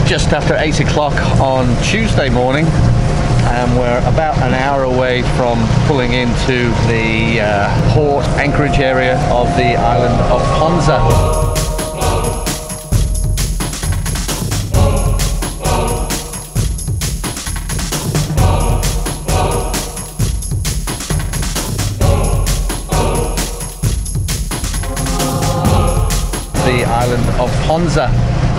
just after 8 o'clock on Tuesday morning, and we're about an hour away from pulling into the port anchorage area of the island of Ponza. The island of Ponza,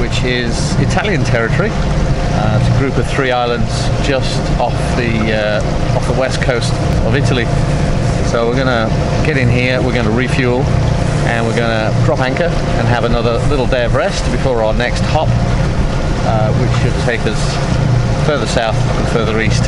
which is Italian territory. It's a group of 3 islands just off the west coast of Italy. So we're going to get in here, we're going to refuel, and we're going to drop anchor and have another little day of rest before our next hop, which should take us further south and further east.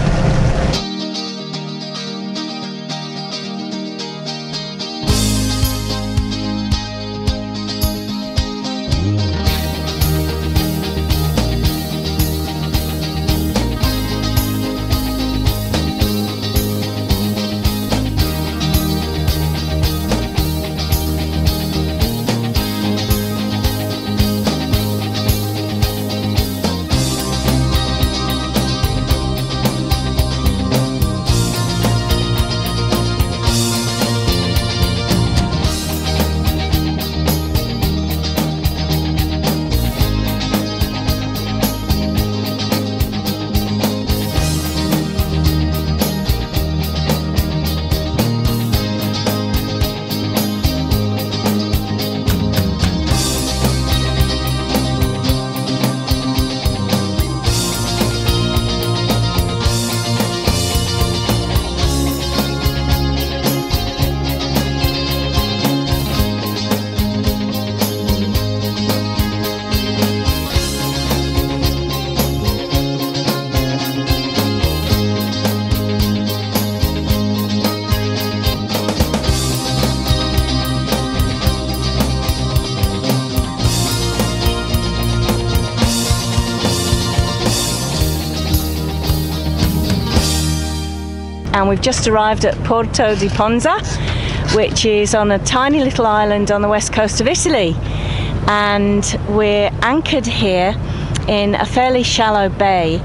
And we've just arrived at Porto Di Fonzo, which is on a tiny little island on the west coast of Italy. And we're anchored here in a fairly shallow bay.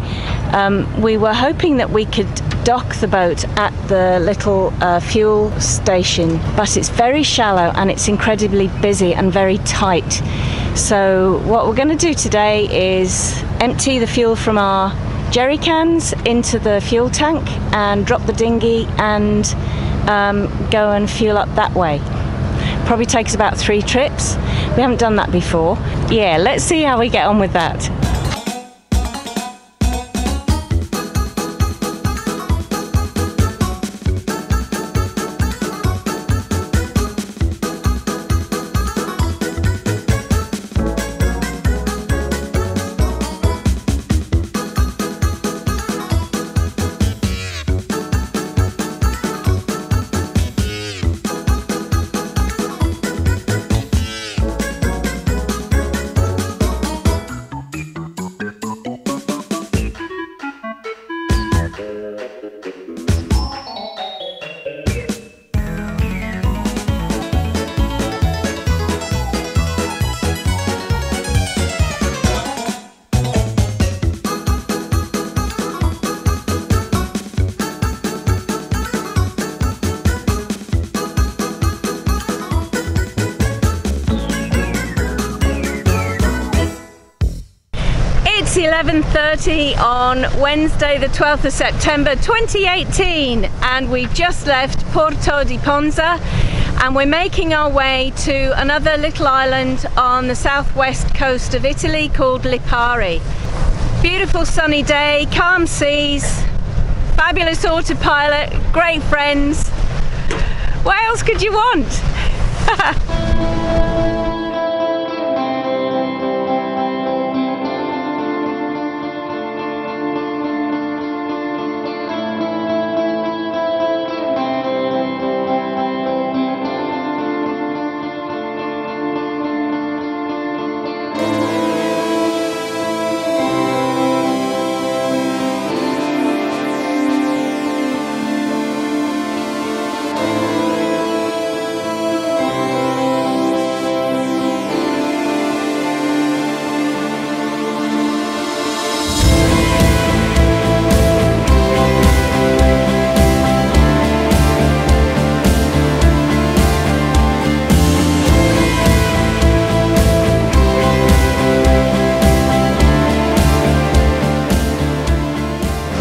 We were hoping that we could dock the boat at the little fuel station, but it's very shallow and it's incredibly busy and very tight. So what we're going to do today is empty the fuel from our jerry cans into the fuel tank and drop the dinghy and go and fuel up that way. Probably takes about 3 trips. We haven't done that before. Yeah, let's see how we get on with that. It's 11:30 on Wednesday the 12th of September 2018 and we've just left Porto Di Fonzo and we're making our way to another little island on the southwest coast of Italy called Lipari. Beautiful sunny day, calm seas, fabulous autopilot, great friends. What else could you want?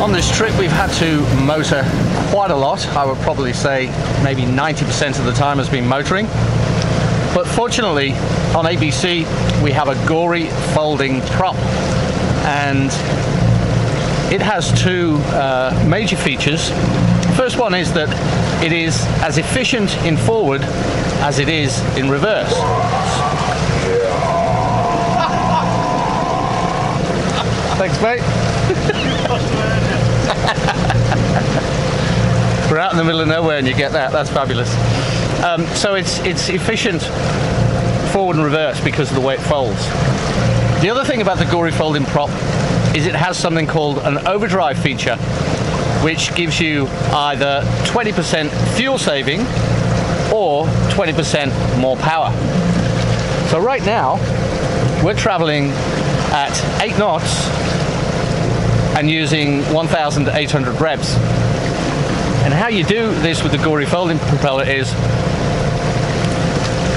On this trip we've had to motor quite a lot. I would probably say maybe 90% of the time has been motoring. But fortunately on ABC we have a gory folding prop, and it has two major features. First one is that it is as efficient in forward as it is in reverse. Thanks, mate. We're out in the middle of nowhere and you get that. That's fabulous. So it's efficient forward and reverse because of the way it folds. The other thing about the gory folding prop is it has something called an overdrive feature, which gives you either 20% fuel saving or 20% more power. So right now we're traveling at 8 knots and using 1,800 revs. And how you do this with the gory folding propeller is,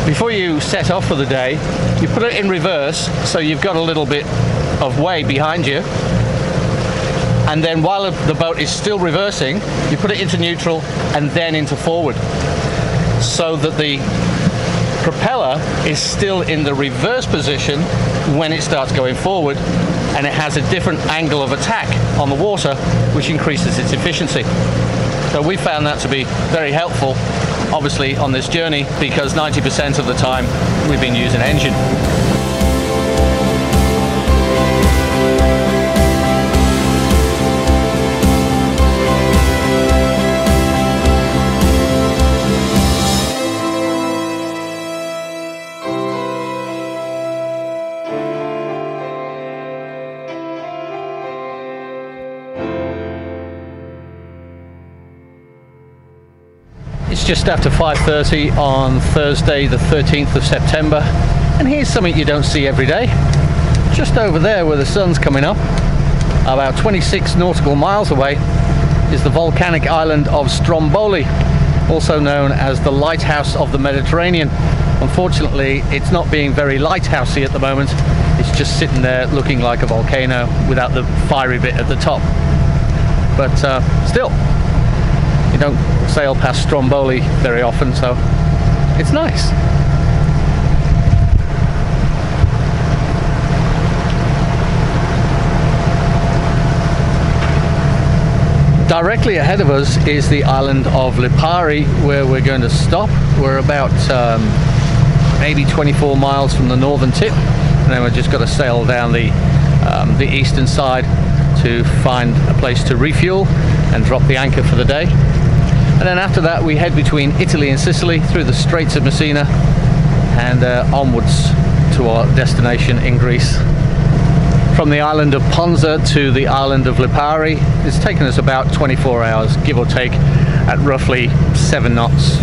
before you set off for the day, you put it in reverse so you've got a little bit of way behind you, and then while the boat is still reversing, you put it into neutral and then into forward, so that the propeller is still in the reverse position when it starts going forward, and it has a different angle of attack on the water, which increases its efficiency. So we found that to be very helpful, obviously, on this journey, because 90% of the time we've been using engine. It's just after 5:30 on Thursday the 13th of September, and here's something you don't see every day. Just over there where the sun's coming up, about 26 nautical miles away, is the volcanic island of Stromboli, also known as the lighthouse of the Mediterranean. Unfortunately, it's not being very lighthousey at the moment. It's just sitting there looking like a volcano without the fiery bit at the top. But still, you don't sail past Stromboli very often, so it's nice. Directly ahead of us is the island of Lipari, where we're going to stop. We're about maybe 24 miles from the northern tip, and then we've just got to sail down the eastern side to find a place to refuel and drop the anchor for the day. And then after that we head between Italy and Sicily through the Straits of Messina and onwards to our destination in Greece. From the island of Ponza to the island of Lipari, it's taken us about 24 hours, give or take, at roughly 7 knots.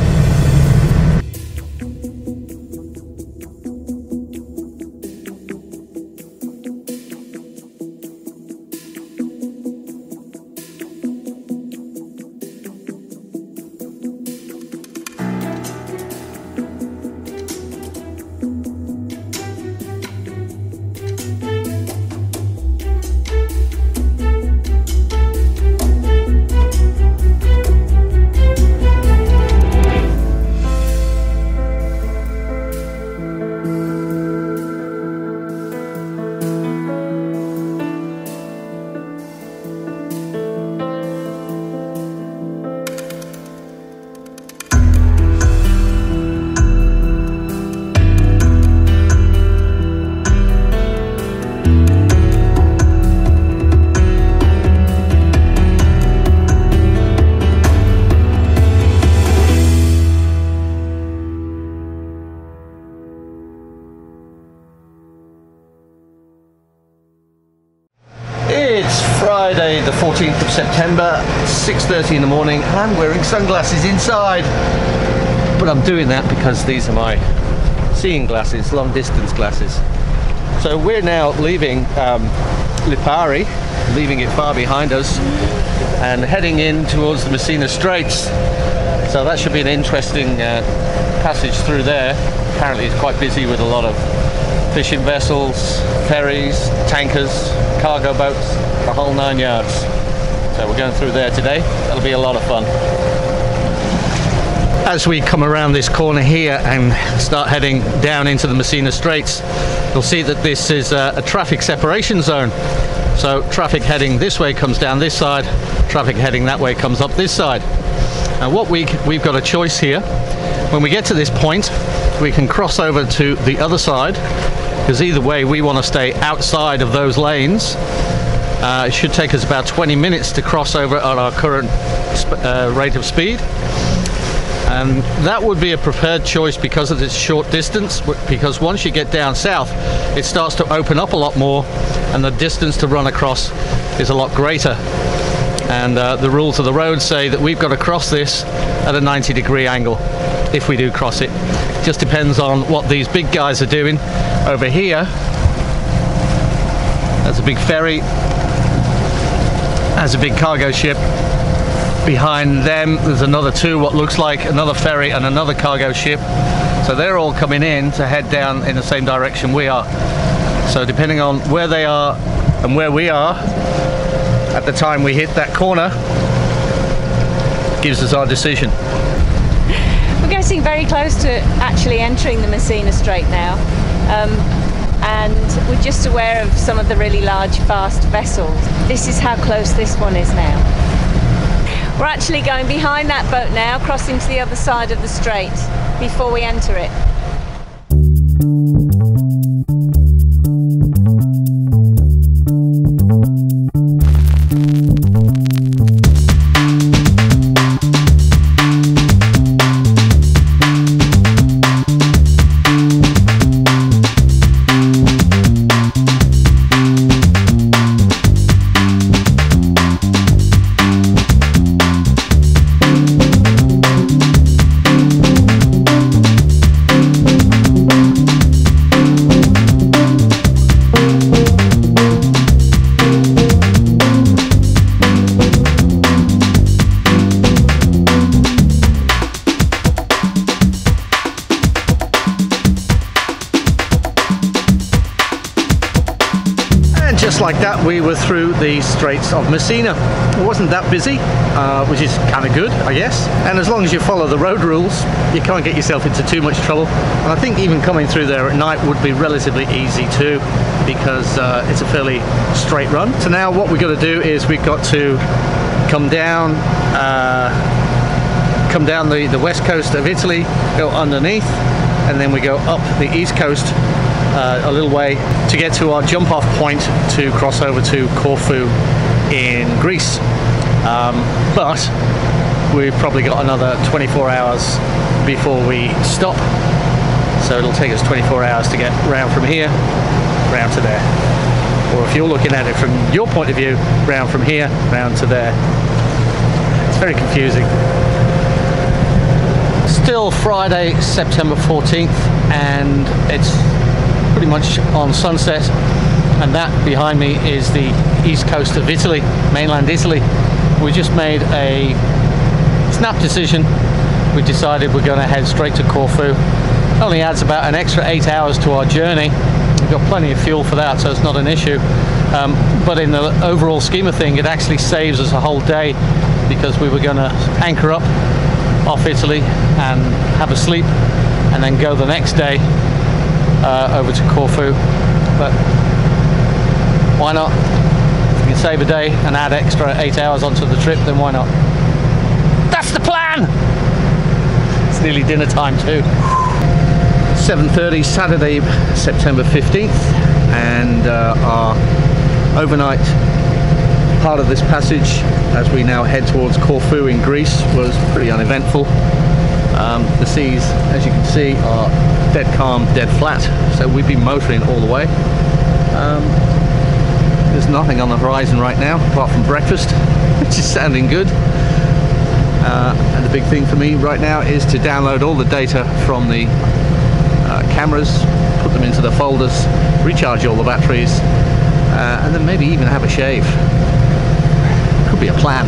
Friday the 14th of September, 6:30 in the morning, and I'm wearing sunglasses inside. But I'm doing that because these are my seeing glasses, long distance glasses. So we're now leaving Lipari, leaving it far behind us, and heading in towards the Messina Straits. So that should be an interesting passage through there. Apparently it's quite busy with a lot of fishing vessels, ferries, tankers, cargo boats, the whole 9 yards. So we're going through there today. That'll be a lot of fun. As we come around this corner here and start heading down into the Messina Straits, you'll see that this is a traffic separation zone. So traffic heading this way comes down this side, traffic heading that way comes up this side. Now what we've got a choice here. When we get to this point, we can cross over to the other side, because either way we want to stay outside of those lanes. It should take us about 20 minutes to cross over at our current rate of speed. And that would be a preferred choice because of this short distance, because once you get down south it starts to open up a lot more and the distance to run across is a lot greater. And the rules of the road say that we've got to cross this at a 90-degree angle if we do cross it. Just depends on what these big guys are doing. Over here, there's a big ferry, there's a big cargo ship. Behind them there's another two, what looks like another ferry and another cargo ship. So they're all coming in to head down in the same direction we are. So depending on where they are and where we are at the time we hit that corner gives us our decision. We're getting very close to actually entering the Messina Strait now, and we're just aware of some of the really large fast vessels. This is how close this one is now. We're actually going behind that boat now, crossing to the other side of the strait before we enter it. Just like that, we were through the Straits of Messina. It wasn't that busy, which is kind of good, I guess. And as long as you follow the road rules, you can't get yourself into too much trouble. And I think even coming through there at night would be relatively easy too, because it's a fairly straight run. So now what we've got to do is we've got to come down the west coast of Italy, go underneath, and then we go up the east coast a little way to get to our jump off point to cross over to Corfu in Greece. But we've probably got another 24 hours before we stop, so it'll take us 24 hours to get round from here round to there, or if you're looking at it from your point of view, round from here round to there. It's very confusing. Still Friday, September 14th, and it's pretty much on sunset, and that behind me is the east coast of Italy, mainland Italy. We just made a snap decision. We decided we're going to head straight to Corfu. It only adds about an extra 8 hours to our journey. We've got plenty of fuel for that, so it's not an issue. But in the overall scheme of things, it actually saves us a whole day, because we were going to anchor up off Italy and have a sleep and then go the next day over to Corfu. But why not? If we can save a day and add extra 8 hours onto the trip, then why not? That's the plan! It's nearly dinner time too. 7:30 Saturday, September 15th, and our overnight part of this passage as we now head towards Corfu in Greece was pretty uneventful. The seas, as you can see, are dead calm, dead flat, so we've been motoring all the way. There's nothing on the horizon right now apart from breakfast, which is sounding good. And the big thing for me right now is to download all the data from the cameras, put them into the folders, recharge all the batteries, and then maybe even have a shave. Could be a plan.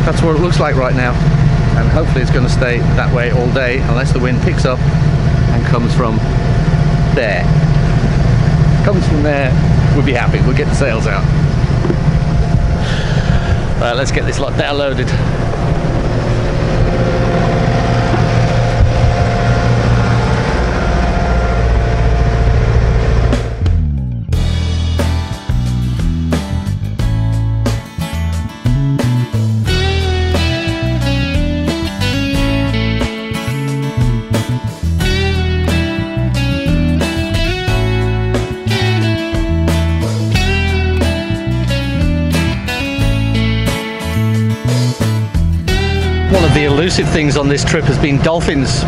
That's what it looks like right now, and hopefully it's going to stay that way all day unless the wind picks up and comes from there. Comes from there, we'll be happy. We'll get the sails out. Right, let's get this lot downloaded. One of the elusive things on this trip has been dolphins,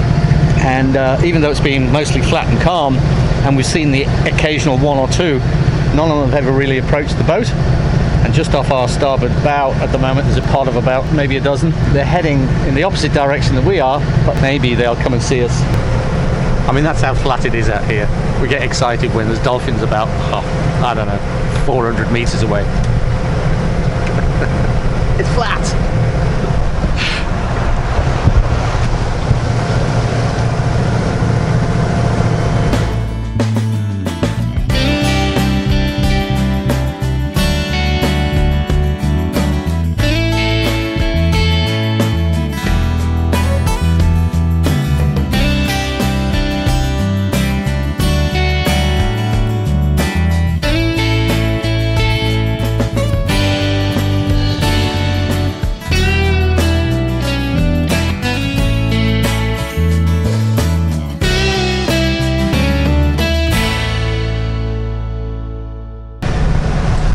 and even though it's been mostly flat and calm and we've seen the occasional one or two, none of them have ever really approached the boat. And just off our starboard bow at the moment there's a pod of about maybe a dozen. They're heading in the opposite direction that we are, but maybe they'll come and see us. I mean, that's how flat it is out here. We get excited when there's dolphins about, I don't know, 400 meters away. It's flat.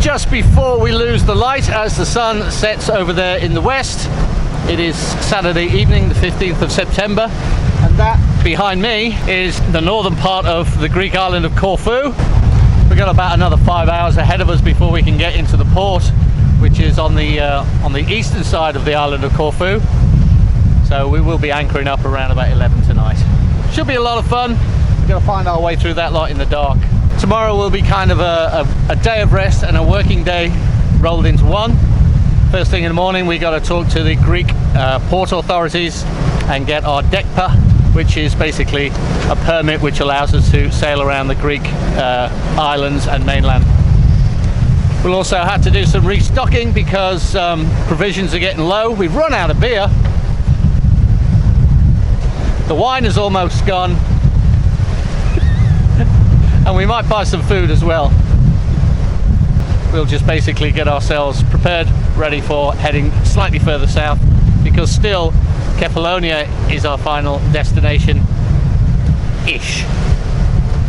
Just before we lose the light as the sun sets over there in the west. It is Saturday evening, the 15th of September, and that behind me is the northern part of the Greek island of Corfu. We've got about another 5 hours ahead of us before we can get into the port, which is on the eastern side of the island of Corfu. So we will be anchoring up around about 11 tonight. Should be a lot of fun. We've got to find our way through that lot in the dark. Tomorrow will be kind of a day of rest and a working day rolled into one. First thing in the morning we got to talk to the Greek port authorities and get our DECPA, which is basically a permit which allows us to sail around the Greek islands and mainland. We'll also have to do some restocking because provisions are getting low. We've run out of beer. The wine is almost gone. And we might buy some food as well. We'll just basically get ourselves prepared, ready for heading slightly further south, because still Kefalonia is our final destination-ish.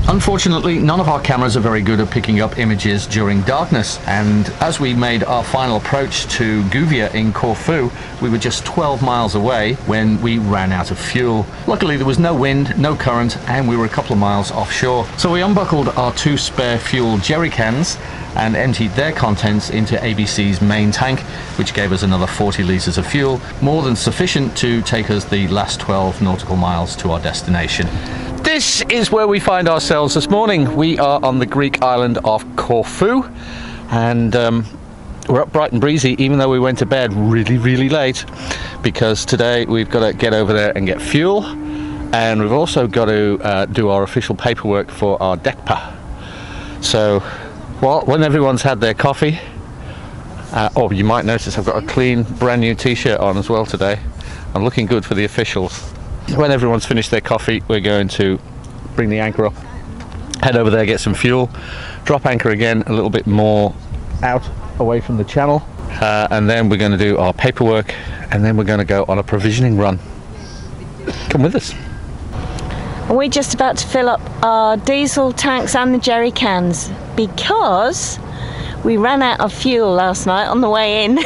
Unfortunately, none of our cameras are very good at picking up images during darkness, and as we made our final approach to Guvia in Corfu, we were just 12 miles away when we ran out of fuel. Luckily there was no wind, no current, and we were a couple of miles offshore. So we unbuckled our 2 spare fuel jerry cans and emptied their contents into ABC's main tank, which gave us another 40 litres of fuel, more than sufficient to take us the last 12 nautical miles to our destination. This is where we find ourselves this morning. We are on the Greek island of Corfu, and we're up bright and breezy, even though we went to bed really late, because today we've got to get over there and get fuel, and we've also got to do our official paperwork for our DECPA. So, well, when everyone's had their coffee, oh, you might notice I've got a clean, brand new t-shirt on as well today. I'm looking good for the officials. When everyone's finished their coffee, we're going to bring the anchor up, head over there, get some fuel, drop anchor again a little bit more out away from the channel, and then we're going to do our paperwork, and then we're going to go on a provisioning run. Come with us. We're just about to fill up our diesel tanks and the jerry cans because we ran out of fuel last night on the way in.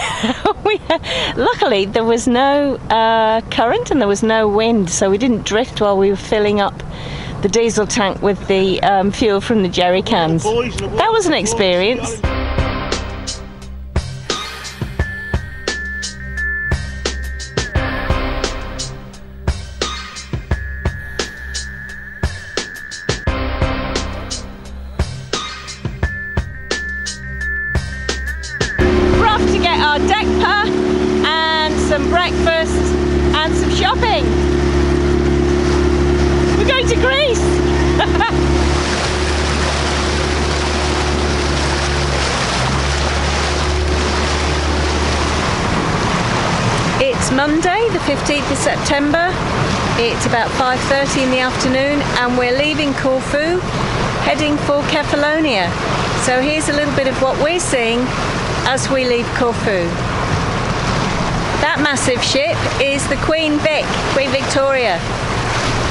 Luckily there was no current and there was no wind, so we didn't drift while we were filling up the diesel tank with the fuel from the jerry cans. That was an experience. Our DECPA and some breakfast and some shopping. We're going to Greece! It's Monday, the 15th of September. It's about 5:30 in the afternoon and we're leaving Corfu, heading for Kefalonia. So here's a little bit of what we're seeing as we leave Corfu. That massive ship is the Queen Victoria.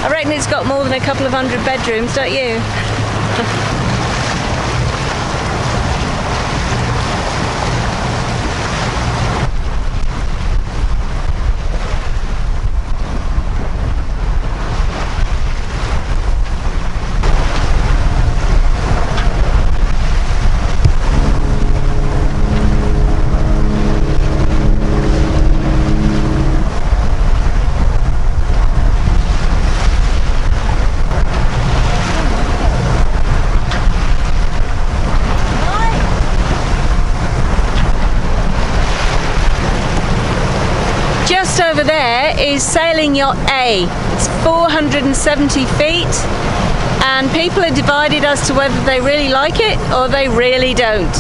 I reckon it's got more than a couple of hundred bedrooms, don't you? Just over there is sailing yacht A. It's 470 feet and people are divided as to whether they really like it or they really don't.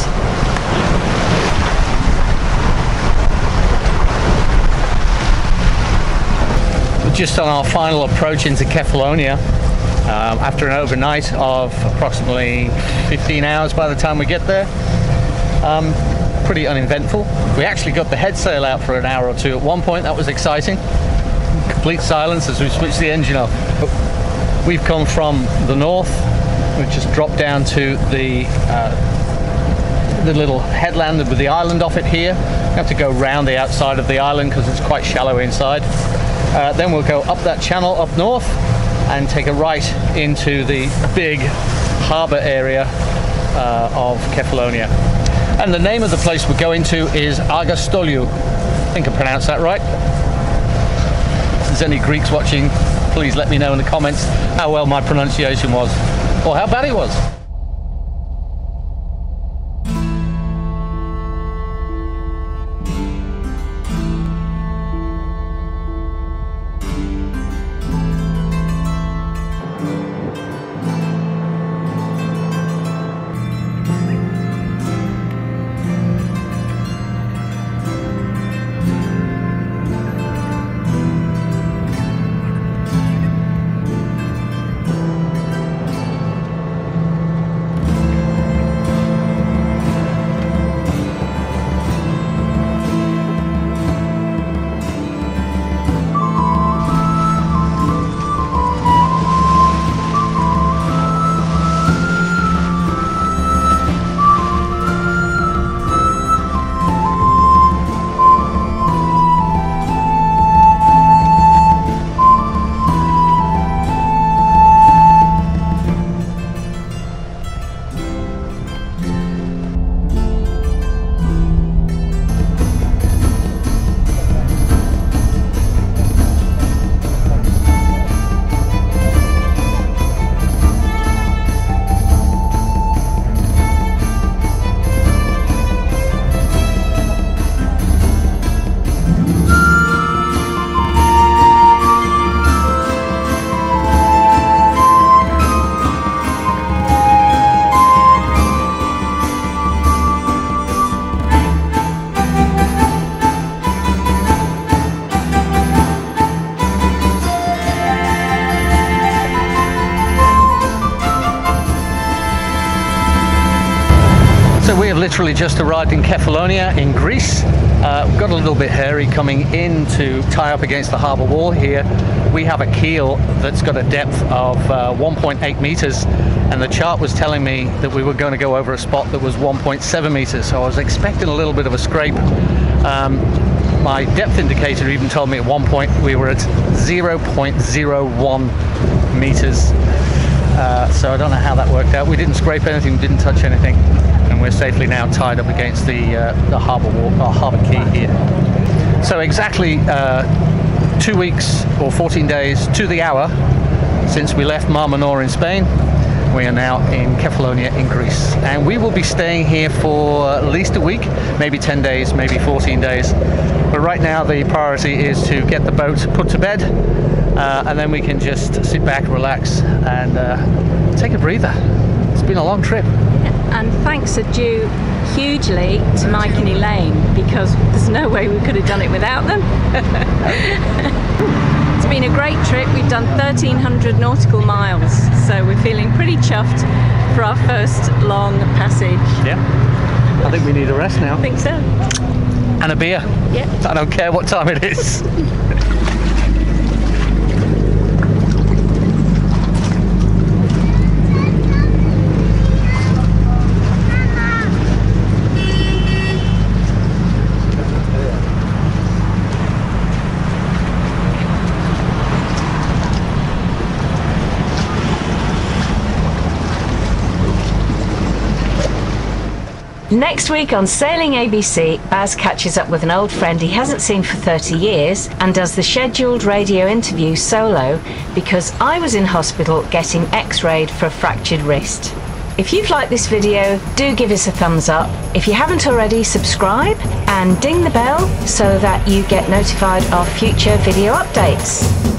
We're just on our final approach into Kefalonia after an overnight of approximately 15 hours by the time we get there. Pretty uneventful. We actually got the head sail out for an hour or two at one point. That was exciting. Complete silence as we switched the engine off. We've come from the north. We've just dropped down to the little headland with the island off it here. We have to go round the outside of the island because it's quite shallow inside. Then we'll go up that channel up north and take a right into the big harbour area of Kefalonia. And the name of the place we're going to is Agastoliu. I think I pronounced that right. If there's any Greeks watching, please let me know in the comments how well my pronunciation was, or how bad it was. So we have literally just arrived in Kefalonia in Greece. We've got a little bit hairy coming in to tie up against the harbour wall here. We have a keel that's got a depth of 1.8 meters, and the chart was telling me that we were going to go over a spot that was 1.7 meters, so I was expecting a little bit of a scrape. My depth indicator even told me at one point we were at 0.01 meters. So I don't know how that worked out. We didn't scrape anything, didn't touch anything, and we're safely now tied up against the harbour wall, harbour quay here. So exactly 2 weeks or 14 days to the hour since we left Mar Menor in Spain. We are now in Kefalonia in Greece, and we will be staying here for at least a week, maybe 10 days, maybe 14 days. But right now the priority is to get the boat put to bed, and then we can just sit back, relax, and take a breather. It's been a long trip. And thanks are due hugely to Mike and Elaine, because there's no way we could have done it without them. It's been a great trip. We've done 1,300 nautical miles, so we're feeling pretty chuffed for our first long passage. Yeah, I think we need a rest now. I think so. And a beer. Yeah. I don't care what time it is. Next week on Sailing ABC, Baz catches up with an old friend he hasn't seen for 30 years and does the scheduled radio interview solo because I was in hospital getting x-rayed for a fractured wrist. If you've liked this video, do give us a thumbs up. If you haven't already, subscribe and ding the bell so that you get notified of future video updates.